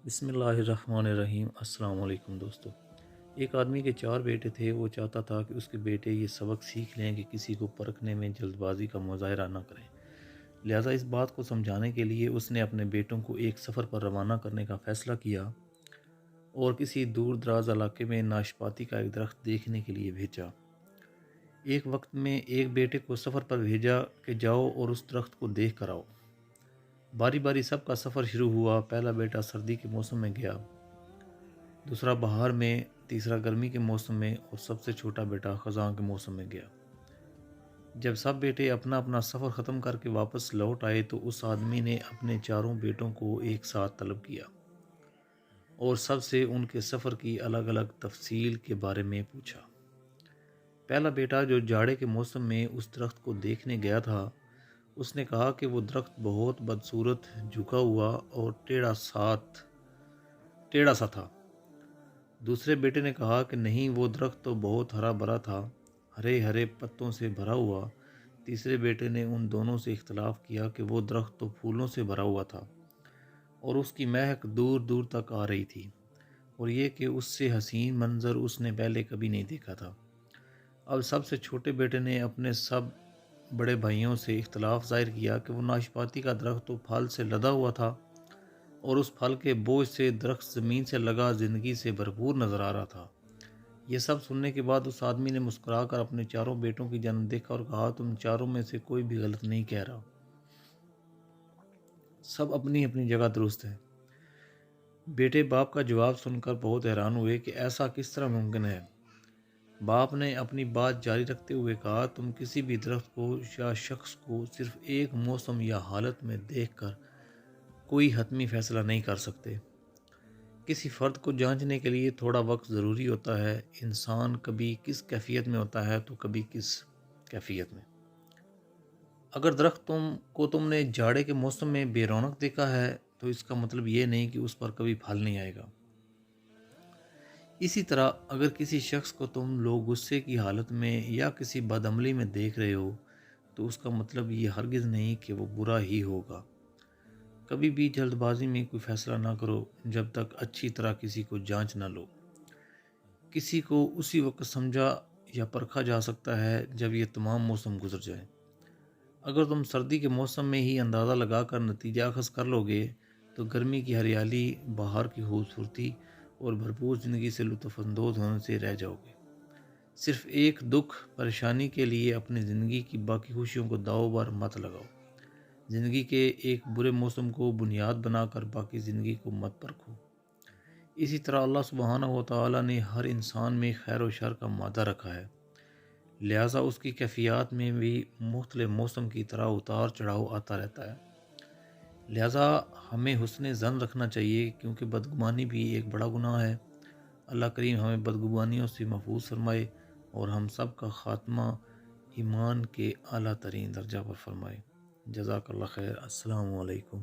بسم اللہ الرحمن الرحیم۔ السلام علیکم دوستو۔ ایک آدمی کے 4 بیٹے تھے۔ وہ چاہتا تھا کہ اس کے بیٹے یہ سبق سیکھ لیں کہ کسی کو پرکھنے میں جلد بازی کا مظاہرہ نہ کریں۔ لہٰذا اس بات کو سمجھانے کے لیے اس نے اپنے بیٹوں کو ایک سفر پر روانہ کرنے کا فیصلہ کیا اور کسی دور دراز علاقے میں ناشپاتی کا ایک درخت دیکھنے کے لیے بھیجا۔ ایک وقت میں ایک بیٹے کو سفر پر بھیجا کہ جاؤ اور اس درخت کو دیکھ کر آؤ۔ باری باری سب کا سفر شروع ہوا۔ پہلا بیٹا سردی کے موسم میں گیا، دوسرا بہار میں، تیسرا گرمی کے موسم میں اور سب سے چھوٹا بیٹا خزاں کے موسم میں گیا۔ جب سب بیٹے اپنا اپنا سفر ختم کر کے واپس لوٹ آئے تو اس آدمی نے اپنے چاروں بیٹوں کو ایک ساتھ طلب کیا اور سب سے ان کے سفر کی الگ الگ تفصیل کے بارے میں پوچھا۔ پہلا بیٹا جو جاڑے کے موسم میں اس درخت کو دیکھنے گیا تھا، اس نے کہا کہ وہ درخت بہت بدصورت، جھکا ہوا اور ٹیڑھا سا تھا۔ دوسرے بیٹے نے کہا کہ نہیں، وہ درخت تو بہت ہرا بھرا تھا، ہرے ہرے پتوں سے بھرا ہوا۔ تیسرے بیٹے نے ان دونوں سے اختلاف کیا کہ وہ درخت تو پھولوں سے بھرا ہوا تھا اور اس کی مہک دور دور تک آ رہی تھی، اور یہ کہ اس سے حسین منظر اس نے پہلے کبھی نہیں دیکھا تھا۔ اب سب سے چھوٹے بیٹے نے اپنے سب بڑے بھائیوں سے اختلاف ظاہر کیا کہ وہ ناشپاتی کا درخت تو پھل سے لدا ہوا تھا اور اس پھل کے بوجھ سے درخت زمین سے لگا زندگی سے بھرپور نظر آ رہا تھا۔ یہ سب سننے کے بعد اس آدمی نے مسکرا کر اپنے چاروں بیٹوں کی جانب دیکھا اور کہا، تم چاروں میں سے کوئی بھی غلط نہیں کہہ رہا، سب اپنی اپنی جگہ درست ہے۔ بیٹے باپ کا جواب سن کر بہت حیران ہوئے کہ ایسا کس طرح ممکن ہے۔ باپ نے اپنی بات جاری رکھتے ہوئے کہا، تم کسی بھی درخت کو یا شخص کو صرف ایک موسم یا حالت میں دیکھ کر کوئی حتمی فیصلہ نہیں کر سکتے۔ کسی فرد کو جانچنے کے لیے تھوڑا وقت ضروری ہوتا ہے۔ انسان کبھی کس کیفیت میں ہوتا ہے تو کبھی کس کیفیت میں۔ اگر درخت تم نے جاڑے کے موسم میں بے رونق دیکھا ہے تو اس کا مطلب یہ نہیں کہ اس پر کبھی پھل نہیں آئے گا۔ اسی طرح اگر کسی شخص کو تم لوگ غصے کی حالت میں یا کسی بدعملی میں دیکھ رہے ہو تو اس کا مطلب یہ ہرگز نہیں کہ وہ برا ہی ہوگا۔ کبھی بھی جلد بازی میں کوئی فیصلہ نہ کرو جب تک اچھی طرح کسی کو جانچ نہ لو۔ کسی کو اسی وقت سمجھا یا پرکھا جا سکتا ہے جب یہ تمام موسم گزر جائے۔ اگر تم سردی کے موسم میں ہی اندازہ لگا کر نتیجہ اخذ کر لو گے تو گرمی کی ہریالی، بہار کی خوبصورتی اور بھرپور زندگی سے لطف اندوز ہونے سے رہ جاؤ گے۔ صرف ایک دکھ پریشانی کے لیے اپنی زندگی کی باقی خوشیوں کو داؤ بر مت لگاؤ۔ زندگی کے ایک برے موسم کو بنیاد بنا کر باقی زندگی کو مت پرکھو۔ اسی طرح اللہ سبحانہ و تعالیٰ نے ہر انسان میں خیر و شر کا مادہ رکھا ہے، لہٰذا اس کی کیفیات میں بھی مختلف موسم کی طرح اتار چڑھاؤ آتا رہتا ہے۔ لہٰذا ہمیں حسن ظن رکھنا چاہیے، کیونکہ بدگمانی بھی ایک بڑا گناہ ہے۔ اللہ کریم ہمیں بدگمانیوں سے محفوظ فرمائے اور ہم سب کا خاتمہ ایمان کے اعلیٰ ترین درجہ پر فرمائے۔ جزاک اللہ خیر۔ السلام علیکم۔